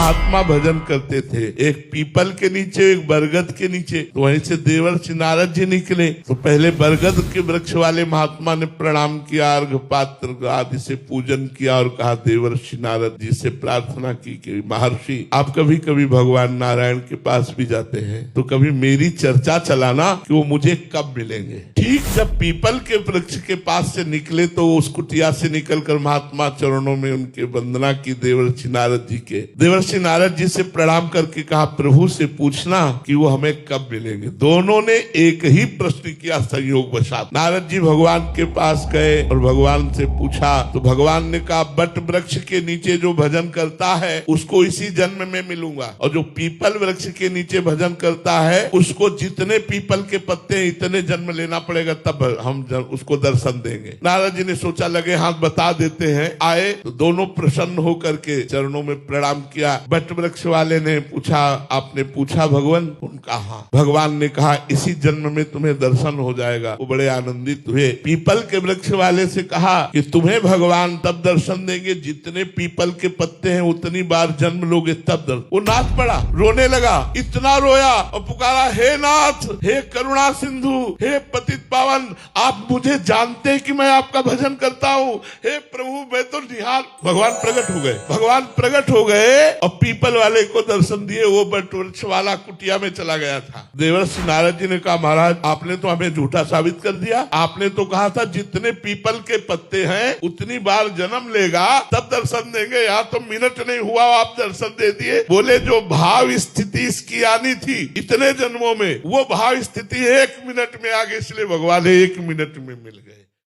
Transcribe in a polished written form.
महात्मा भजन करते थे, एक पीपल के नीचे, एक बरगद के नीचे। तो वहीं से देवर्षि नारद जी निकले। तो पहले बरगद के वृक्ष वाले महात्मा ने प्रणाम किया, अर्घ पात्र आदि से पूजन किया और कहा देवर्षि नारद जी से प्रार्थना की कि महर्षि आप कभी कभी भगवान नारायण के पास भी जाते हैं तो कभी मेरी चर्चा चलाना कि वो मुझे कब मिलेंगे। ठीक जब पीपल के वृक्ष के पास से निकले तो उस कुटिया से निकलकर महात्मा चरणों में उनके वंदना की देवर्षि नारद जी के। देवर्षि नारद जी से प्रणाम करके कहा प्रभु से पूछना कि वो हमें कब मिलेंगे। दोनों ने एक ही प्रश्न किया संयोगवशात। नारद जी भगवान के पास गए और भगवान से पूछा तो भगवान ने कहा बट वृक्ष के नीचे जो भजन करता है उसको इसी जन्म में मिलूंगा, और जो पीपल वृक्ष के नीचे भजन करता है उसको जितने पीपल के पत्ते हैं इतने जन्म लेना पड़ेगा तब हम उसको दर्शन देंगे। नारद जी ने सोचा लगे हाथ बता देते हैं। आए तो दोनों प्रसन्न होकर के चरणों में प्रणाम किया। बट वृक्ष वाले ने पूछा आपने पूछा भगवान? उनका हाँ। भगवान ने कहा इसी जन्म में तुम्हें दर्शन हो जाएगा। वो बड़े आनंदित हुए। पीपल के वृक्ष वाले से कहा कि तुम्हें भगवान तब दर्शन देंगे जितने पीपल के पत्ते हैं उतनी बार जन्म लोगे तब दर्शन। वो नाच पड़ा, रोने लगा, इतना रोया और पुकारा हे नाथ, हे करुणा सिंधु, हे पतित पावन, आप मुझे जानते हैं कि मैं आपका भजन करता हूँ। हे प्रभु मैं तो निहाल। भगवान प्रकट हो गए। भगवान प्रकट हो गए और पीपल वाले को दर्शन दिए। वो बट वृक्ष वाला कुटिया में चला गया था। देवर्षि नारद जी ने कहा महाराज आपने तो हमें झूठा साबित कर दिया। आपने तो कहा था जितने पीपल के पत्ते हैं उतनी बार जन्म लेगा तब दर्शन देंगे। यहाँ तो मिनट नहीं हुआ आप दर्शन दे दिए। बोले जो भाव स्थिति इसकी आनी थी इतने जन्मों में वो भाव स्थिति 1 मिनट में आ गई, इसलिए भगवान 1 मिनट में मिल गए।